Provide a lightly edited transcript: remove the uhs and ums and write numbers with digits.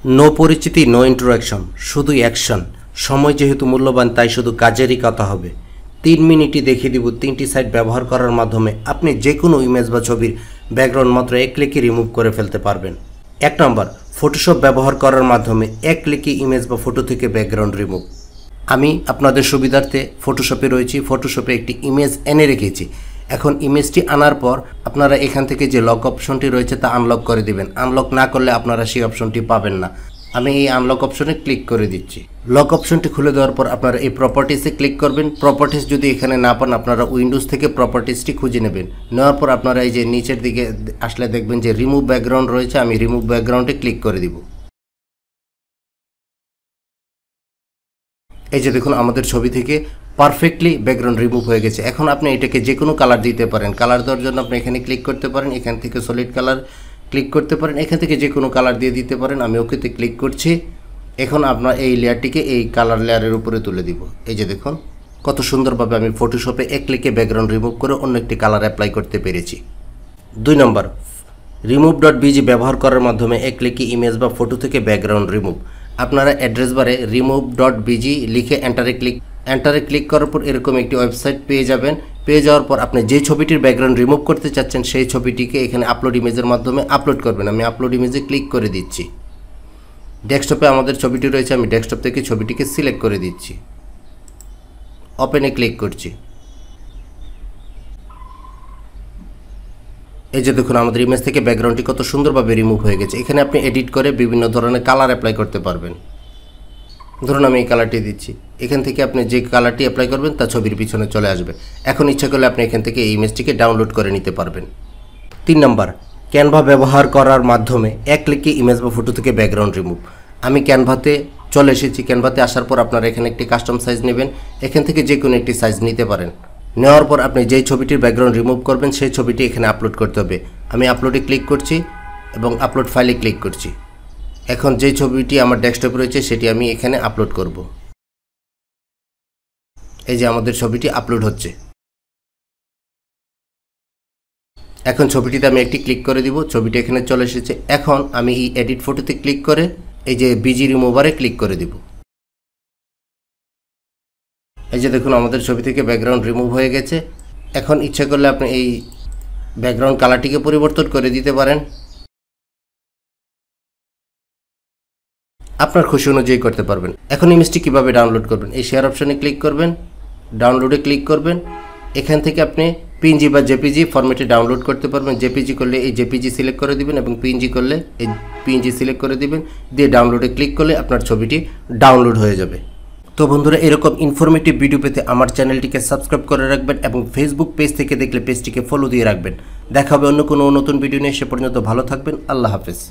No পরিচিতি, no introduction, শুধু action. সময় যেহেতু মূল্যবান, তাই শুধু কাজেরই কথা হবে। 3 মিনিটই দেখিয়ে দিব 3টি সাইট ব্যবহার করার মাধ্যমে আপনি যে কোনো ইমেজ বা ছবির ব্যাকগ্রাউন্ড মাত্র এক ক্লিকে রিমুভ করে ফেলতে পারবেন। 1 নম্বর, ফটোশপ ব্যবহার করার মাধ্যমে এক ক্লিকে ইমেজ বা ফটো থেকে ব্যাকগ্রাউন্ড রিমুভ। আমি আপনাদের সুবিধার্থে ফটোশপে রয়েছি, ফটোশপে একটি ইমেজ এনে রেখেছি। এখন ইমেজটি আনার পর আপনারা এখান থেকে যে লক অপশনটি রয়েছে তা আনলক করে দিবেন। আনলক না করলে আপনারা সেই অপশনটি পাবেন না। আমি এই আনলক অপশনে ক্লিক করে দিচ্ছি। লক অপশনটি খুলে দেওয়ার পর আপনারা এই প্রপার্টিসে ক্লিক করবেন। প্রপার্টিস যদি এখানে না পান, আপনারা উইন্ডোজ থেকে প্রপার্টিসটি খুঁজে নেবেন। নেওয়ার পর আপনারা এই যে নিচের দিকে আসলে দেখবেন যে রিমুভ ব্যাকগ্রাউন্ড রয়েছে। আমি রিমুভ ব্যাকগ্রাউন্ডে ক্লিক করে দিব। এই যে দেখুন, আমাদের ছবি থেকে পারফেক্টলি ব্যাকগ্রাউন্ড রিমুভ হয়ে গেছে। এখন আপনি এটাকে যে কোনো কালার দিতে পারেন। কালার দেওয়ার জন্য আপনি এখানে ক্লিক করতে পারেন, এখান থেকে সলিড কালার ক্লিক করতে পারেন, এখান থেকে যে কোনো কালার দিয়ে দিতে পারেন। আমি ওকেতে ক্লিক করছি। এখন আপনার এই লেয়ারটিকে এই কালার লেয়ারের উপরে তুলে দিব। এই যে দেখুন কত সুন্দরভাবে আমি ফটোশপে এক ক্লিকে ব্যাকগ্রাউন্ড রিমুভ করে অন্য একটি কালার অ্যাপ্লাই করতে পেরেছি। 2 নম্বর, remove.bg ব্যবহার করার মাধ্যমে এক ক্লিকে ইমেজ বা ফটো থেকে ব্যাকগ্রাউন্ড রিমুভ। আপনারা অ্যাড্রেস বারে remove.bg লিখে এন্টারে ক্লিক করার পর এরকম একটি ওয়েবসাইট পেয়ে যাবেন। পেয়ে যাওয়ার পর আপনি যে ছবিটির ব্যাকগ্রাউন্ড রিমুভ করতে চাচ্ছেন সেই ছবিটিকে এখানে আপলোড ইমেজের মাধ্যমে আপলোড করবেন। আমি আপলোড ইমেজে ক্লিক করে দিচ্ছি। ডেস্কটপে আমাদের ছবিটি রয়েছে, আমি ডেস্কটপ থেকে ছবিটিকে সিলেক্ট করে দিচ্ছি। ওপেনে ক্লিক করছি। এই যে দেখুন, আমাদের ইমেজ থেকে ব্যাকগ্রাউন্ডটি কত সুন্দরভাবে রিমুভ হয়ে গেছে। এখানে আপনি এডিট করে বিভিন্ন ধরনের কালার অ্যাপ্লাই করতে পারবেন। ধরুন আমি এই কালারটি দিচ্ছি, এখান থেকে আপনি যে কালারটি অ্যাপ্লাই করবেন তা ছবির পিছনে চলে আসবে। এখন ইচ্ছা করলে আপনি এখান থেকে এই ইমেজটিকে ডাউনলোড করে নিতে পারবেন। 3 নম্বর, ক্যানভা ব্যবহার করার মাধ্যমে এক ক্লিকে ইমেজ বা ফটো থেকে ব্যাকগ্রাউন্ড রিমুভ। আমি ক্যানভাতে চলে এসেছি। ক্যানভাতে আসার পর আপনারা এখানে একটি কাস্টম সাইজ নেবেন। এখান থেকে যে কোনো একটি সাইজ নিতে পারেন। নেওয়ার পর আপনি যেই ছবিটির ব্যাকগ্রাউন্ড রিমুভ করবেন সেই ছবিটি এখানে আপলোড করতে হবে। আমি আপলোডে ক্লিক করছি এবং আপলোড ফাইলে ক্লিক করছি। এখন যে ছবিটি আমার ডেস্কটপে রয়েছে সেটি আমি এখানে আপলোড করব। এই যে আমাদের ছবিটি আপলোড হচ্ছে। এখন ছবিটিতে আমি একটি ক্লিক করে দিব। ছবিটি এখানে চলে এসেছে। এখন আমি এই এডিট ফটোতে ক্লিক করে এই যে বিজি রিমুভারে ক্লিক করে দিব। এই যে দেখুন, আমাদের ছবি থেকে ব্যাকগ্রাউন্ড রিমুভ হয়ে গেছে। এখন ইচ্ছা করলে আপনি এই ব্যাকগ্রাউন্ড কালারটিকে পরিবর্তন করে দিতে পারেন। আপনার খুশি অনুযায়ী করতে পারবেন। এখন ইমেজটি কীভাবে ডাউনলোড করবেন, এই শেয়ার অপশনে ক্লিক করবেন, ডাউনলোডে ক্লিক করবেন। এখান থেকে আপনি পিএনজি বা জেপিজি ফরম্যাটে ডাউনলোড করতে পারবেন। জেপিজি করলে এই জেপিজি সিলেক্ট করে দিবেন এবং পিএনজি করলে এই পিএনজি সিলেক্ট করে দিবেন। দিয়ে ডাউনলোডে ক্লিক করলে আপনার ছবিটি ডাউনলোড হয়ে যাবে। তো বন্ধুরা, এরকম ইনফরমেটিভ ভিডিও পেতে আমার চ্যানেলটিকে সাবস্ক্রাইব করে রাখবেন এবং ফেসবুক পেজ থেকে দেখলে পেজটিকে ফলো দিয়ে রাখবেন। দেখা হবে অন্য কোনো নতুন ভিডিও নিয়ে। সে পর্যন্ত ভালো থাকবেন। আল্লাহ হাফেজ।